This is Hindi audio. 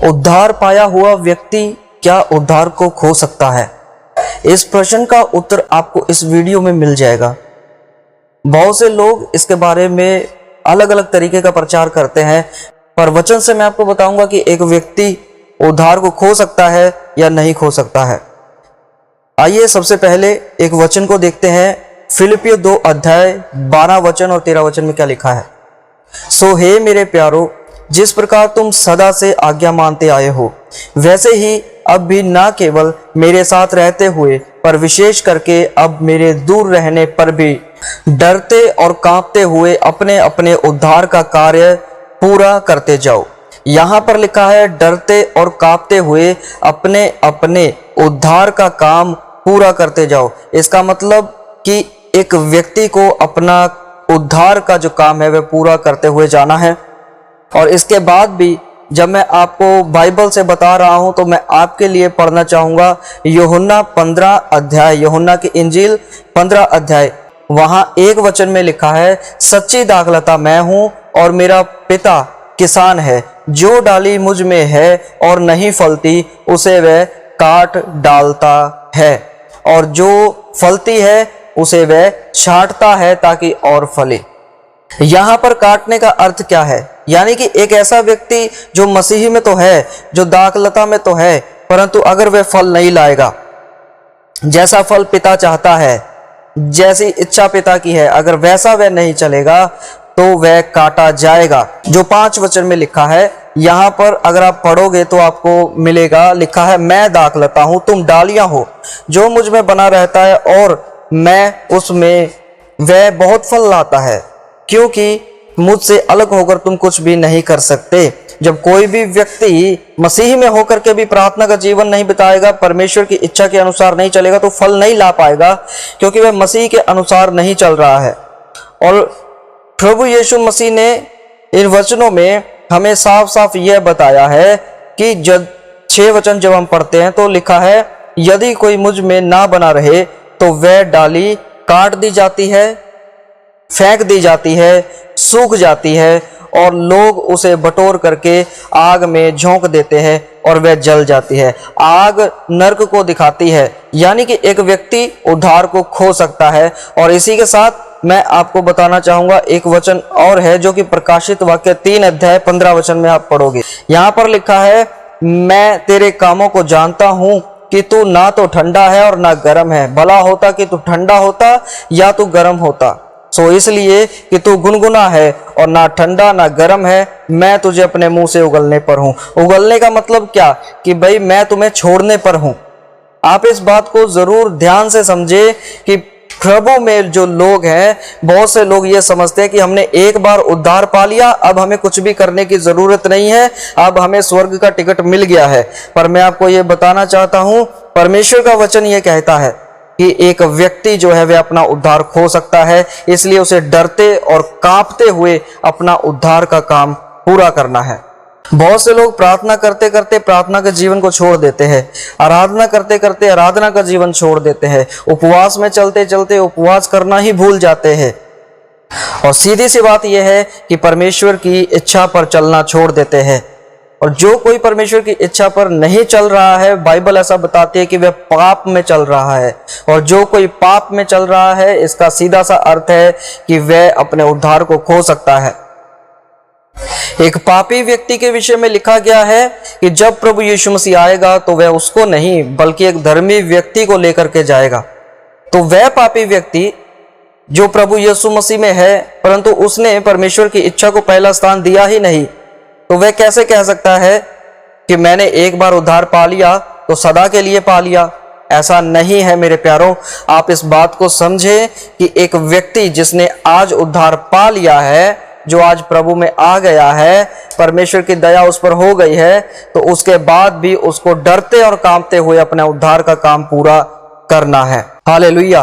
उद्धार पाया हुआ व्यक्ति क्या उद्धार को खो सकता है? इस प्रश्न का उत्तर आपको इस वीडियो में मिल जाएगा। बहुत से लोग इसके बारे में अलग अलग तरीके का प्रचार करते हैं, पर वचन से मैं आपको बताऊंगा कि एक व्यक्ति उद्धार को खो सकता है या नहीं खो सकता है। आइए सबसे पहले एक वचन को देखते हैं। फिलिपियो 2 अध्याय 12 वचन और 13 वचन में क्या लिखा है। सो हे मेरे प्यारो, जिस प्रकार तुम सदा से आज्ञा मानते आए हो, वैसे ही अब भी न केवल मेरे साथ रहते हुए पर विशेष करके अब मेरे दूर रहने पर भी डरते और कांपते हुए अपने अपने उद्धार का कार्य पूरा करते जाओ। यहाँ पर लिखा है डरते और कांपते हुए अपने अपने उद्धार का काम पूरा करते जाओ। इसका मतलब कि एक व्यक्ति को अपना उद्धार का जो काम है वह पूरा करते हुए जाना है। और इसके बाद भी जब मैं आपको बाइबल से बता रहा हूं तो मैं आपके लिए पढ़ना चाहूंगा यूहन्ना 15 अध्याय, यूहन्ना की इंजील 15 अध्याय। वहां एक वचन में लिखा है, सच्ची दाखलता मैं हूं और मेरा पिता किसान है। जो डाली मुझ में है और नहीं फलती उसे वह काट डालता है, और जो फलती है उसे वह छांटता है ताकि और फले। यहां पर काटने का अर्थ क्या है? यानी कि एक ऐसा व्यक्ति जो मसीह में तो है, जो दाखलता में तो है, परंतु अगर वह फल नहीं लाएगा, जैसा फल पिता चाहता है, जैसी इच्छा पिता की है, अगर वैसा वह नहीं चलेगा तो वह काटा जाएगा। जो 5 वचन में लिखा है, यहाँ पर अगर आप पढ़ोगे तो आपको मिलेगा, लिखा है मैं दाखलता हूं, तुम डालियां हो। जो मुझ में बना रहता है और मैं उसमें, वह बहुत फल लाता है, क्योंकि मुझसे अलग होकर तुम कुछ भी नहीं कर सकते। जब कोई भी व्यक्ति मसीह में होकर के भी प्रार्थना का जीवन नहीं बिताएगा, परमेश्वर की इच्छा के अनुसार नहीं चलेगा, तो फल नहीं ला पाएगा, क्योंकि वह मसीह के अनुसार नहीं चल रहा है। और प्रभु यीशु मसीह ने इन वचनों में हमें साफ साफ यह बताया है कि जब 6 वचन जब हम पढ़ते हैं तो लिखा है, यदि कोई मुझ में ना बना रहे तो वह डाली काट दी जाती है, फेंक दी जाती है, सूख जाती है, और लोग उसे बटोर करके आग में झोंक देते हैं और वह जल जाती है। आग नरक को दिखाती है, यानी कि एक व्यक्ति उद्धार को खो सकता है। और इसी के साथ मैं आपको बताना चाहूंगा एक वचन और है जो कि प्रकाशित वाक्य 3 अध्याय 15 वचन में आप पढ़ोगे। यहाँ पर लिखा है, मैं तेरे कामों को जानता हूं कि तू ना तो ठंडा है और ना गर्म है। भला होता कि तू ठंडा होता या तू गर्म होता। सो इसलिए कि तू गुनगुना है और ना ठंडा ना गर्म है, मैं तुझे अपने मुंह से उगलने पर हूं। उगलने का मतलब क्या? कि भाई मैं तुम्हें छोड़ने पर हूं। आप इस बात को जरूर ध्यान से समझे कि प्रभु में जो लोग हैं, बहुत से लोग ये समझते हैं कि हमने एक बार उद्धार पा लिया, अब हमें कुछ भी करने की जरूरत नहीं है, अब हमें स्वर्ग का टिकट मिल गया है। पर मैं आपको ये बताना चाहता हूं, परमेश्वर का वचन ये कहता है कि एक व्यक्ति जो है वह अपना उद्धार खो सकता है, इसलिए उसे डरते और कांपते हुए अपना उद्धार का काम पूरा करना है। बहुत से लोग प्रार्थना करते करते प्रार्थना के जीवन को छोड़ देते हैं, आराधना करते करते आराधना का जीवन छोड़ देते हैं, उपवास में चलते चलते उपवास करना ही भूल जाते हैं, और सीधी सी बात यह है कि परमेश्वर की इच्छा पर चलना छोड़ देते हैं। और जो कोई परमेश्वर की इच्छा पर नहीं चल रहा है, बाइबल ऐसा बताती है कि वह पाप में चल रहा है। और जो कोई पाप में चल रहा है, इसका सीधा सा अर्थ है कि वह अपने उद्धार को खो सकता है। एक पापी व्यक्ति के विषय में लिखा गया है कि जब प्रभु यीशु मसीह आएगा तो वह उसको नहीं बल्कि एक धर्मी व्यक्ति को लेकर के जाएगा। तो वह पापी व्यक्ति जो प्रभु यीशु मसीह में है, परंतु उसने परमेश्वर की इच्छा को पहला स्थान दिया ही नहीं, तो वह कैसे कह सकता है कि मैंने एक बार उद्धार पा लिया तो सदा के लिए पा लिया? ऐसा नहीं है मेरे प्यारों। आप इस बात को समझें कि एक व्यक्ति जिसने आज उद्धार पा लिया है, जो आज प्रभु में आ गया है, परमेश्वर की दया उस पर हो गई है, तो उसके बाद भी उसको डरते और कांपते हुए अपने उद्धार का काम पूरा करना है। हालेलुया।